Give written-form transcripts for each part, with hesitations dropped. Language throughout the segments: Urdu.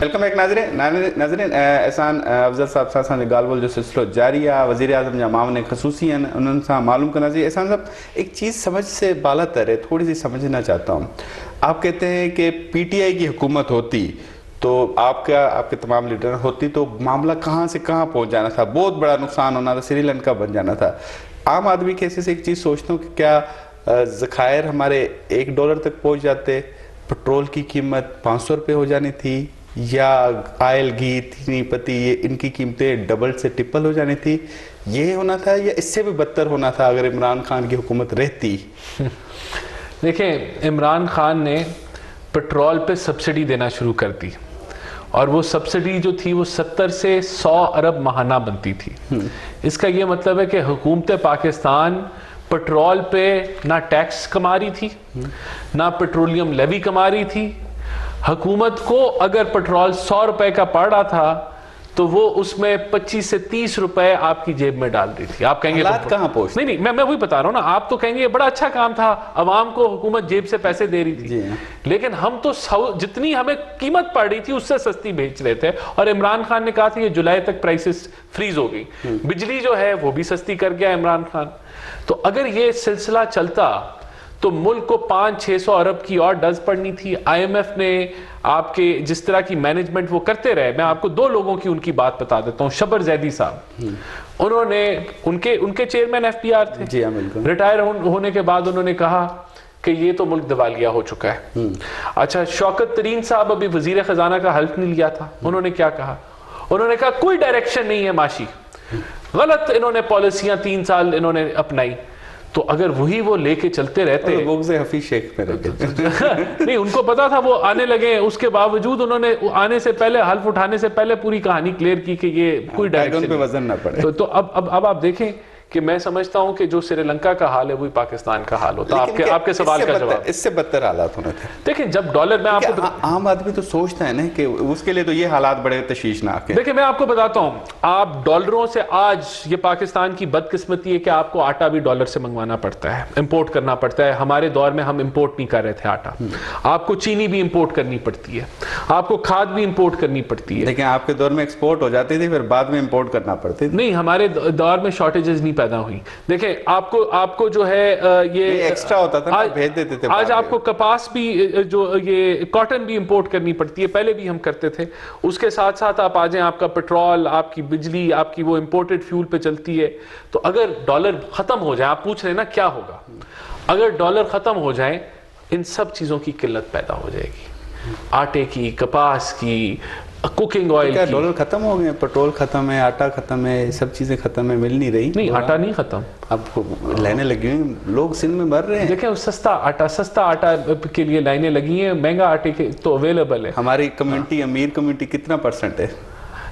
ویلکم بیک ناظرین احسان افضل صاحب سان گال بول جو سلسلہ جاری ہے وزیر اعظم جا معاون خصوصی ہیں انہوں سے معلوم کرنا چاہیے. احسان صاحب ایک چیز سمجھ سے بالا تر ہے, تھوڑی سی سمجھنا چاہتا ہوں. آپ کہتے ہیں کہ پی ٹی آئی کی حکومت ہوتی تو آپ کے تمام لیڈر ہوتی تو معاملہ کہاں سے کہاں پہنچ جانا تھا, بہت بڑا نقصان ہونا تھا, سری لنکا بن جانا تھا. عام آدمی کیسے سے ایک چیز سوچتا ہوں کہ کیا ذخائر ہمارے $1 تک پہنچ جاتے, پٹرول کی قیمت 500 روپے ہو جانی تھی, یا آئل گھی تھی پتی یہ ان کی قیمتیں ڈبل سے ٹرپل ہو جانی تھی, یہ ہونا تھا یا اس سے بھی بدتر ہونا تھا اگر عمران خان کی حکومت رہتی؟ دیکھیں, عمران خان نے پٹرول پہ سبسڈی دینا شروع کر دی اور وہ سبسڈی جو تھی وہ 70 سے 100 ارب ماہانہ بنتی تھی. اس کا یہ مطلب ہے کہ حکومت پاکستان پٹرول پہ نہ ٹیکس کما رہی تھی, نہ پیٹرولیم لیوی کما رہی تھی. حکومت کو اگر پٹرول 100 روپے کا پڑ رہا تھا تو وہ اس میں 25 سے 30 روپے آپ کی جیب میں ڈال رہی تھی. آپ کہیں گے حالات کہاں پہنچ؟ نہیں, میں وہی بتا رہا ہوں نا, آپ تو کہیں گے یہ بڑا اچھا کام تھا, عوام کو حکومت جیب سے پیسے دے رہی تھی, لیکن ہم تو جتنی ہمیں قیمت پڑ رہی تھی اس سے سستی بیچ رہے تھے. اور عمران خان نے کہا تھا یہ جولائی تک پرائسز فریز ہو گئی, بجلی جو ہے وہ بھی سستی کر گیا عمران خان. تو اگر یہ سلسلہ چلتا تو ملک کو 500-600 ارب کی اور ڈز پڑنی تھی. آئی ایم ایف نے آپ کے جس طرح کی مینجمنٹ وہ کرتے رہے, میں آپ کو 2 لوگوں کی ان کی بات بتا دیتا ہوں. شبر زیدی صاحب, انہوں نے ان کے چیئرمین ایف پی آر تھے, ریٹائر ہونے کے بعد انہوں نے کہا کہ یہ تو ملک دیوالیہ ہو چکا ہے. اچھا, شوکت ترین صاحب ابھی وزیر خزانہ کا حلف نہیں لیا تھا, انہوں نے کیا کہا, انہوں نے کہا کوئی ڈائریکشن نہیں ہے معاشی, غلط انہوں نے پالیسیاں 3 سال انہوں نے اپنائی. تو اگر وہی وہ لے کے چلتے رہتے, حفیظ شیخ میں نہیں ان کو پتا تھا وہ آنے لگے, اس کے باوجود انہوں نے آنے سے پہلے, حلف اٹھانے سے پہلے پوری کہانی کلیئر کی کہ یہ کوئی ڈائریکشن پہ وزن نہ پڑے. تو اب آپ دیکھیں کہ میں سمجھتا ہوں کہ جو سری لنکا کا حال ہے وہی پاکستان کا حال ہوتا. آپ کے سوال کا جواب, اس سے بدتر حالات ہونے تھے. دیکھیں جب ڈالر, میں آپ کو عام آدمی تو سوچتا ہے نا کہ اس کے لیے تو یہ حالات بڑے تشویشناک ہیں. دیکھیں میں آپ کو بتاتا ہوں, آپ ڈالروں سے, آج یہ پاکستان کی بدقسمتی ہے کہ آپ کو آٹا بھی ڈالر سے منگوانا پڑتا ہے, امپورٹ کرنا پڑتا ہے. ہمارے دور میں ہم امپورٹ نہیں کر رہے تھے آٹا, آپ کو چینی بھی امپورٹ کرنی پڑتی ہے, آپ کو کھاد بھی امپورٹ کرنی پڑتی ہے. لیکن آپ کے دور میں ایکسپورٹ ہو جاتی تھی, پھر بعد میں امپورٹ کرنا پڑتی تھی. نہیں, ہمارے دور میں شارٹیجز نہیں پیدا ہوئی. دیکھیں آپ کو جو ہے یہ ایکسٹرا ہوتا تھا, بھیج دیتے تھے. آج آپ کو کپاس بھی, جو یہ کاٹن بھی امپورٹ کرنی پڑتی ہے, پہلے بھی ہم کرتے تھے. اس کے ساتھ ساتھ آپ آ جائیں, آپ کا پیٹرول, آپ کی بجلی, آپ کی وہ امپورٹڈ فیول پہ چلتی ہے. تو اگر ڈالر ختم ہو جائے, آپ پوچھ رہے ہیں نا کیا ہوگا, اگر ڈالر ختم ہو جائیں ان سب چیزوں کی قلت پیدا ہو جائے گی, آٹے کی, کپاس کی, کوکنگ آئل کی. ڈالر ختم ہو گئے, پیٹرول ختم ہے, آٹا ختم ہے, سب چیزیں ختم ہے, مل نہیں رہی. نہیں, آٹا نہیں ختم, اب لائنیں لگی ہوئی, لوگ سندھ میں مر رہے ہیں. دیکھیں سستا آٹا کے لیے لائنیں لگی ہیں, مہنگا آٹے کے تو اویلیبل ہے. ہماری کمیونٹی, امیر کمیونٹی کتنا پرسنٹ ہے؟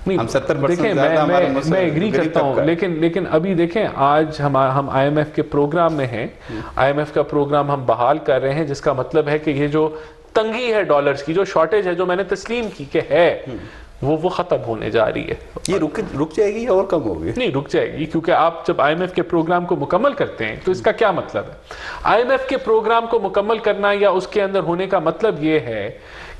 نہیں, 70%. دیکھیں میں ایگری کرتا ہوں, لیکن ابھی دیکھیں آج ہم آئی ایم ایف کے پروگرام میں ہیں. آئی ایم ایف کا پروگرام ہم بحال کر رہے ہیں, جس کا مطلب ہے کہ یہ جو تنگی ہے ڈالرز کی, جو شارٹیج ہے, جو میں نے تسلیم کی کہ ہے, وہ ختم ہونے جا رہی ہے. یہ رک جائے گی یا اور کم ہوگی؟ نہیں, رک جائے گی, کیونکہ آپ جب آئی ایم ایف کے پروگرام کو مکمل کرتے ہیں تو اس کا کیا مطلب ہے؟ آئی ایم ایف کے پروگرام کو مکمل کرنا یا اس کے اندر ہونے کا مطلب یہ ہے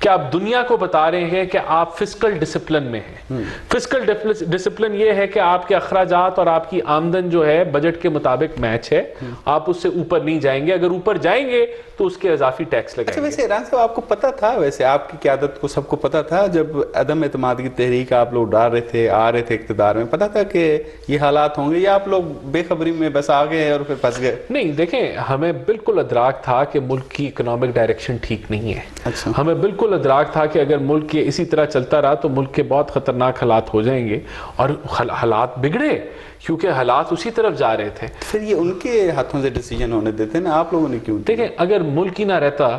کہ آپ دنیا کو بتا رہے ہیں کہ آپ فسکل ڈسپلن میں ہیں. فسکل ڈسپلن یہ ہے کہ آپ کے اخراجات اور آپ کی آمدن جو ہے بجٹ کے مطابق میچ ہے, آپ اس سے اوپر نہیں جائیں گے. اگر اوپر جائیں گے تو اس کے اضافی ٹیکس لگائیں گے. ویسے ایران صاحب آپ کو پتا تھا, ویسے آپ کی قیادت کو سب کو پتا تھا, جب عدم اعتماد کی تحریک آپ لوگ ڈال رہے تھے, آ رہے تھے اقتدار میں, پتا تھا کہ یہ حالات ہوں گے, یا آپ لوگ بے خبری میں بس آ گئے اور پھر پھنس گئے؟ نہیں, دیکھیں ہمیں بالکل ادراک تھا کہ ملک کی اکنامک ڈائریکشن ٹھیک نہیں ہے. ہمیں بالکل ادراک تھا کہ اگر ملک کے اسی طرح چلتا رہا تو ملک کے بہت خطرناک حالات ہو جائیں گے, اور حالات بگڑے کیونکہ حالات اسی طرف جا رہے تھے. پھر یہ ان کے ہاتھوں سے ڈیسیجن ہونے دیتے نا, آپ لوگوں نے کیوں؟ دیکھیں اگر ملک ہی نہ رہتا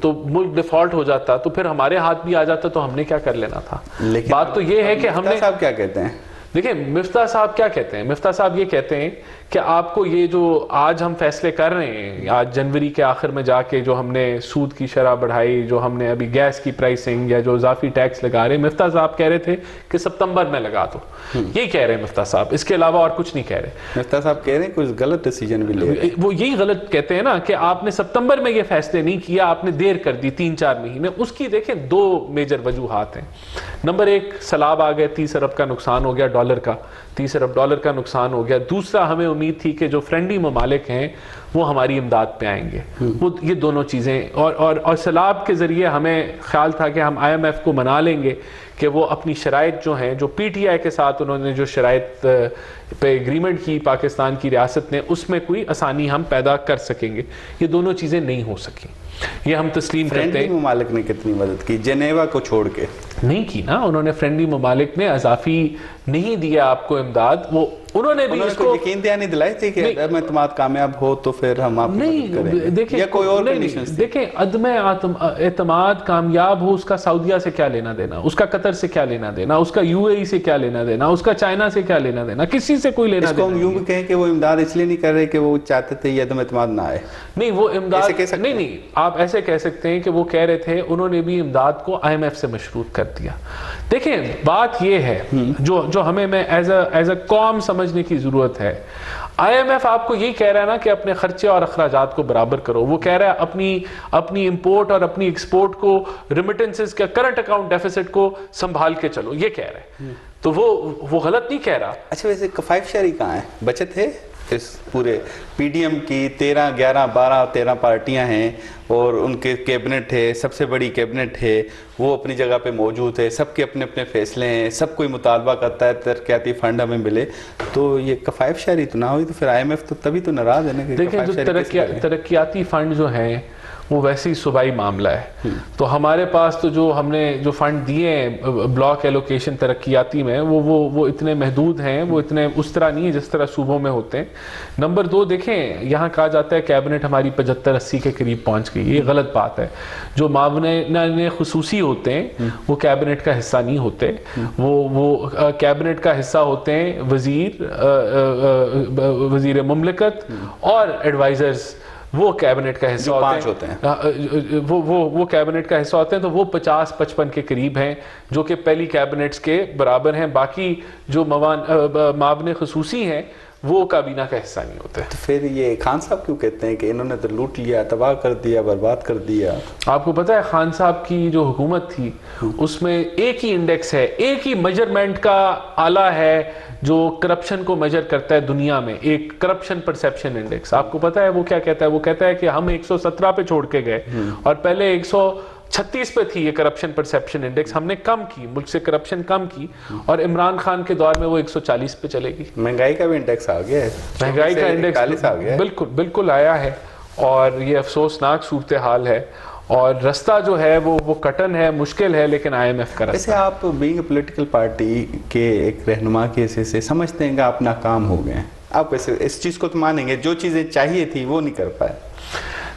تو ملک ڈیفالٹ ہو جاتا, تو پھر ہمارے ہاتھ بھی آ جاتا, تو ہم نے کیا کر لینا تھا. بات تو یہ ہے کہ ہم نے, صاحب کیا کہتے ہیں؟ دیکھیں مفتاح صاحب کیا کہتے ہیں, مفتاح صاحب یہ کہتے ہیں کہ آپ کو یہ جو آج ہم فیصلے کر رہے ہیں، آج جنوری کے آخر میں جا کے جو ہم نے سود کی شرح بڑھائی، جو ہم نے ابھی گیس کی پرائسنگ یا جو اضافی ٹیکس لگا رہے ہیں، مفتاح صاحب کہہ رہے تھے کہ ستمبر میں لگا دو، یہی کہہ رہے ہیں مفتاح صاحب، اس کے علاوہ اور کچھ نہیں کہہ رہے۔ مفتاح صاحب کہہ رہے ہیں کچھ غلط ڈیسیجن بھی لے رہے ہیں، وہ یہی غلط کہتے ہیں نا کہ آپ نے ستمبر میں یہ فیصلے نہیں کیا، آپ نے دیر کر دی 3-4 مہینے۔ اس کی دیکھیں 2 میجر وجوہات ہیں۔ نمبر 1 سیلاب آ گئے، 30 ارب کا نقصان ہو گیا ڈالر کا، 30 ارب ڈالر کا نقصان ہو گیا۔ دوسرا ہمیں امید تھی کہ جو فرینڈلی ممالک ہیں وہ ہماری امداد پہ آئیں گے، وہ یہ دونوں چیزیں، اور سیلاب کے ذریعے ہمیں خیال تھا کہ ہم IMF کو منا لیں گے کہ وہ اپنی شرائط جو ہیں، جو PTI کے ساتھ انہوں نے جو شرائط پہ ایگریمنٹ کی پاکستان کی ریاست نے، اس میں کوئی آسانی ہم پیدا کر سکیں گے۔ یہ دونوں چیزیں نہیں ہو سکیں، یہ ہم تسلیم کرتے فرینڈلی ہیں۔ ممالک نے کتنی مدد کی جنیوا کو چھوڑ کے؟ نہیں کی نا انہوں نے، فرینڈلی ممالک نے اضافی نہیں دیا آپ کو امداد، وہ انہوں نے بھی اس کو یقین دہانی دلائی تھی کہ عدم اعتماد کامیاب ہو تو پھر ہم آپ کی مدد کریں گے، دیکھیں یا کوئی اور کنڈیشنز تھی؟ دیکھیں عدم اعتماد کامیاب ہو، اس کا سعودیہ سے کیا لینا دینا، اس کا قطر سے کیا لینا دینا، اس کا UAE سے کیا لینا دینا، اس کا چائنا سے کیا لینا دینا، کسی سے کوئی لینا اس کو دینا ہم یوں بھی کہیں کہ وہ امداد اس لیے نہیں کر رہے کہ وہ چاہتے تھے یہ عدم اعتماد نہ آئے؟ نہیں، وہ امداد ایسے کہہ سکتے ہیں؟ نہیں، آپ ایسے کہہ سکتے ہیں کہ وہ کہہ رہے تھے، انہوں نے بھی امداد کو IMF سے مشروط کر دیا۔ دیکھیں بات یہ ہے جو ہمیں ایز اے قوم سمجھنے کی ضرورت ہے، IMF آپ کو یہی کہہ رہا ہے نا کہ اپنے خرچے اور اخراجات کو برابر کرو، وہ کہہ رہا ہے اپنی امپورٹ اور اپنی ایکسپورٹ کو، ریمیٹنسز کا کرنٹ اکاؤنٹ ڈیفیسٹ کو سنبھال کے چلو، یہ کہہ رہے ہیں، تو وہ غلط نہیں کہہ رہا۔ اچھا ویسے کفائف شہری کہاں ہے؟ بچت ہے اس پورے PDM کی 13 11 12 13 پارٹیاں ہیں اور ان کے کیبنٹ ہے، سب سے بڑی کیبنٹ ہے، وہ اپنی جگہ پہ موجود ہے، سب کے اپنے اپنے فیصلے ہیں، سب کوئی مطالبہ کرتا ہے ترقیاتی فنڈ ہمیں ملے، تو یہ کفائف شہری تو نہ ہوئی تو پھر IMF تو تبھی تو ناراض ہے نا کہ دیکھیں جو ترقیاتی فنڈ جو ہیں وہ ویسے ہی صوبائی معاملہ ہے، تو ہمارے پاس تو جو ہم نے جو فنڈ دیے ہیں بلاک ایلوکیشن ترقیاتی میں، وہ اتنے محدود ہیں، وہ اتنے اس طرح نہیں ہے جس طرح صوبوں میں ہوتے ہیں۔ نمبر 2 دیکھیں یہاں کہا جاتا ہے کیبنٹ ہماری 75-80 کے قریب پہنچ گئی، یہ غلط بات ہے۔ جو معاونین خصوصی ہوتے ہیں وہ کیبنٹ کا حصہ نہیں ہوتے، وہ کیبنٹ کا حصہ ہوتے ہیں وزیر مملکت اور ایڈوائزرز، وہ کیبنٹ کا حصہ ہوتے ہیں، وہ کیبنٹ کا حصہ ہوتے ہیں، تو وہ 50-55 کے قریب ہیں، جو کہ پہلی کیبنٹس کے برابر ہیں۔ باقی جو معاون خصوصی ہیں وہ کابینہ کا حصہ نہیں ہوتے۔ تو پھر یہ خان صاحب کیوں کہتے ہیں کہ انہوں نے تو لوٹ لیا، تباہ کر دیا، برباد کر دیا؟ آپ کو پتہ ہے خان صاحب کی جو حکومت تھی اس میں ایک ہی انڈیکس ہے، ایک ہی میجرمنٹ کا آلہ ہے جو کرپشن کو میجر کرتا ہے دنیا میں، ایک کرپشن پرسیپشن انڈیکس۔ آپ کو پتہ ہے وہ کیا کہتا ہے؟ وہ کہتا ہے کہ ہم 117 پہ چھوڑ کے گئے اور پہلے 136 پہ تھی یہ کرپشن پرسیپشن انڈیکس، ہم نے کم کی، ملک سے کرپشن کم کی، اور عمران خان کے دور میں وہ 140 پہ چلے گی۔ مہنگائی کا بھی انڈیکس آ گیا ہے، مہنگائی کا 41 انڈیکس آ گیا ہے، بالکل آیا ہے، اور یہ افسوسناک صورتحال ہے، اور رستہ جو ہے وہ کٹن ہے، مشکل ہے، لیکن IMF کا رستہ۔ ویسے آپ بینگ اے پولیٹیکل پارٹی کے ایک رہنما کے حصے سے سمجھتے ہیں کہ آپ ناکام ہو گئے ہیں، آپ ویسے اس چیز کو تو مانیں گے جو چیزیں چاہیے تھی وہ نہیں کر پائے؟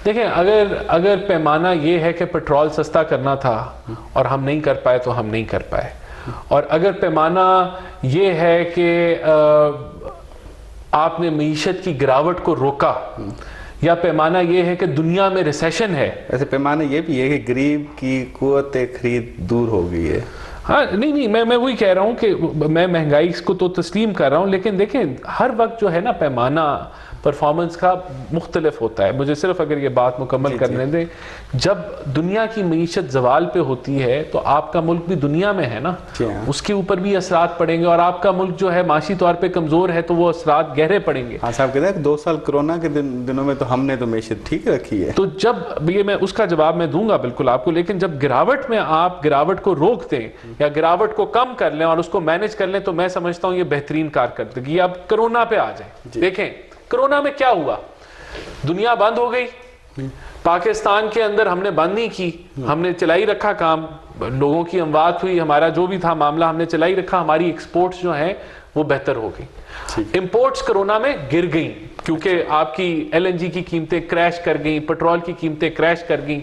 دیکھیں اگر پیمانہ یہ ہے کہ پیٹرول سستا کرنا تھا اور ہم نہیں کر پائے تو ہم نہیں کر پائے، اور اگر پیمانہ یہ ہے کہ آپ نے معیشت کی گراوٹ کو روکا، یا پیمانہ یہ ہے کہ دنیا میں ریسیشن ہے۔ ویسے پیمانہ یہ بھی ہے کہ غریب کی قوت خرید دور ہو گئی ہے۔ ہاں نہیں میں وہی کہہ رہا ہوں کہ میں مہنگائی کو تو تسلیم کر رہا ہوں، لیکن دیکھیں ہر وقت جو ہے نا پیمانہ پرفارمنس کا مختلف ہوتا ہے۔ مجھے صرف اگر یہ بات مکمل کرنے دیں، جب دنیا کی معیشت زوال پہ ہوتی ہے تو آپ کا ملک بھی دنیا میں ہے نا، اس کے اوپر بھی اثرات پڑیں گے، اور آپ کا ملک جو ہے معاشی طور پہ کمزور ہے تو وہ اثرات گہرے پڑیں گے۔ ہاں صاحب کہتے ہیں 2 سال کرونا کے دنوں میں تو ہم نے تو معیشت ٹھیک رکھی ہے، تو جب یہ میں اس کا جواب میں دوں گا بالکل آپ کو، لیکن جب گراوٹ میں آپ گراوٹ کو روک دیں یا گراوٹ کو کم کر لیں اور اس کو مینج کر لیں تو میں سمجھتا ہوں یہ بہترین کارکردگی۔ اب کرونا پہ آ جائیں، دیکھیں کرونا میں کیا ہوا، دنیا بند ہو گئی، پاکستان کے اندر ہم نے بند نہیں کی، ہم نے چلائی رکھا کام، لوگوں کی اموات ہوئی، ہمارا جو بھی تھا معاملہ ہم نے چلائی رکھا، ہماری ایکسپورٹس جو ہیں وہ بہتر ہو گئی۔ امپورٹس کرونا میں گر گئیں کیونکہ آپ کی LNG کی قیمتیں کریش کر گئیں، پیٹرول کی قیمتیں کریش کر گئیں،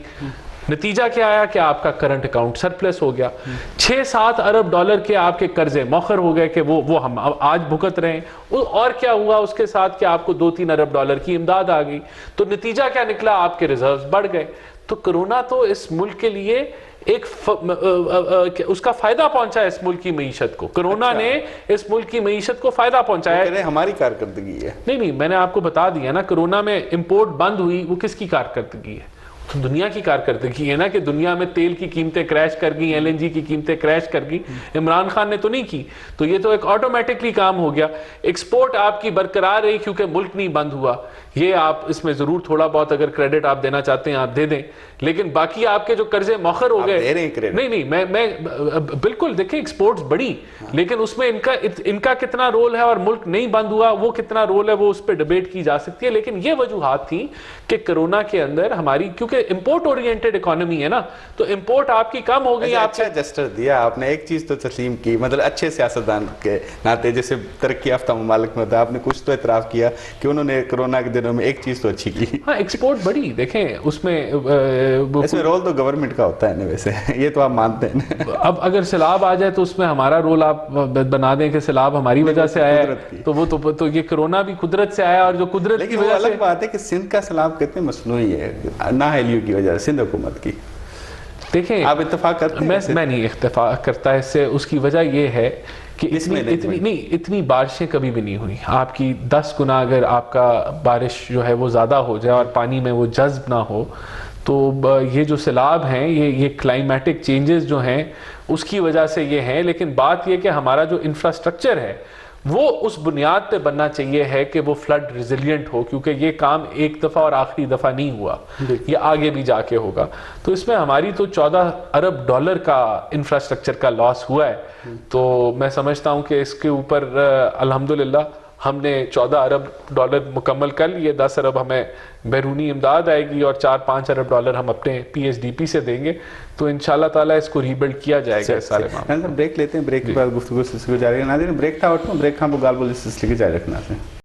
نتیجہ کیا آیا کہ آپ کا کرنٹ اکاؤنٹ سرپلس ہو گیا. 6-7 ارب ڈالر کے آپ کے قرضے مؤخر ہو گئے کہ وہ ہم آج بھگت رہے ہیں. اور کیا ہوا اس کے ساتھ کہ آپ کو 2-3 ارب ڈالر کی امداد آ گئی. تو نتیجہ کیا نکلا؟ آپ کے ریزروز بڑھ گئے. تو کرونا تو اس ملک کے لیے ایک اس کا فائدہ پہنچا ہے اس ملک کی معیشت کو. کرونا نے اس ملک کی معیشت کو فائدہ پہنچایا ہے. ہماری کارکردگی ہے. نہیں میں نے آپ کو بتا دیا نا, کرونا میں امپورٹ بند ہوئی, وہ کس کی کارکردگی ہے؟ دنیا کی کارکردگی ہے نا, کہ دنیا میں تیل کی قیمتیں کریش کر گئی, LNG کی قیمتیں کریش کر گئی. عمران خان نے تو نہیں کی, تو یہ تو ایک آٹومیٹکلی کام ہو گیا. ایکسپورٹ آپ کی برقرار رہی کیونکہ ملک نہیں بند ہوا. یہ آپ اس میں ضرور تھوڑا بہت اگر کریڈٹ آپ دینا چاہتے ہیں آپ دے دیں, لیکن باقی آپ کے جو قرضے مؤخر ہو گئے. نہیں میں بالکل دیکھیں ایکسپورٹس بڑی, لیکن اس میں ان کا کتنا رول ہے اور ملک نہیں بند ہوا وہ کتنا رول ہے, وہ اس پہ ڈیبیٹ کی جا سکتی ہے. لیکن یہ وجوہات تھیں کہ کرونا کے اندر ہماری, کیونکہ امپورٹ اورینٹڈ اکانومی ہے نا, تو امپورٹ آپ کی کم ہو گئی. اچھا جسٹر دیا آپ نے, ایک چیز تو تسلیم کی, مطلب اچھے سیاستدان کے ناطے جیسے ترقی یافتہ ممالک میں ہوتا ہے, آپ نے کچھ تو اعتراف کیا کہ انہوں نے کرونا کے دنوں میں ایک چیز تو اچھی کی. ہاں ایکسپورٹ بڑی, دیکھیں اس میں رول تو گورنمنٹ کا ہوتا ہے نا ویسے, یہ تو آپ مانتے ہیں. اب اگر سیلاب آ جائے تو اس میں ہمارا رول آپ بنا دیں کہ سیلاب ہماری وجہ سے آیا ہے, تو وہ تو یہ کرونا بھی قدرت سے آیا, اور جو قدرت کی وجہ سے. الگ بات ہے کہ سندھ کا سیلاب کتنے مصنوعی ہے, نااہلیوں کی وجہ سے سندھ حکومت کی. دیکھیں آپ اتفاق کرتے ہیں؟ میں نہیں اتفاق کرتا اس سے. اس کی وجہ یہ ہے کہ اتنی بارشیں کبھی بھی نہیں ہوئی. آپ کی 10 گنا اگر آپ کا بارش جو ہے وہ زیادہ ہو جائے اور پانی میں وہ جذب نہ ہو, تو یہ جو سیلاب ہیں یہ کلائمیٹک چینجز جو ہیں اس کی وجہ سے یہ ہیں. لیکن بات یہ کہ ہمارا جو انفراسٹرکچر ہے وہ اس بنیاد پہ بننا چاہیے ہے کہ وہ فلڈ ریزیلینٹ ہو, کیونکہ یہ کام ایک دفعہ اور آخری دفعہ نہیں ہوا, یہ آگے بھی جا کے ہوگا. تو اس میں ہماری تو 14 ارب ڈالر کا انفراسٹرکچر کا لاس ہوا ہے. تو میں سمجھتا ہوں کہ اس کے اوپر الحمدللہ ہم نے 14 ارب ڈالر مکمل کر لیے. 10 ارب ہمیں بیرونی امداد آئے گی اور 4-5 ارب ڈالر ہم اپنے PSDP سے دیں گے. تو انشاءاللہ تعالیٰ اس کو ریبلڈ کیا جائے گا. سارے بریک لیتے ہیں, بریک کے بعد گفتگو سلسلے جاری ہے. ناظرین بریک تھا, بریک ہم گال بول سلسلے کے جاری رکھنا ہے.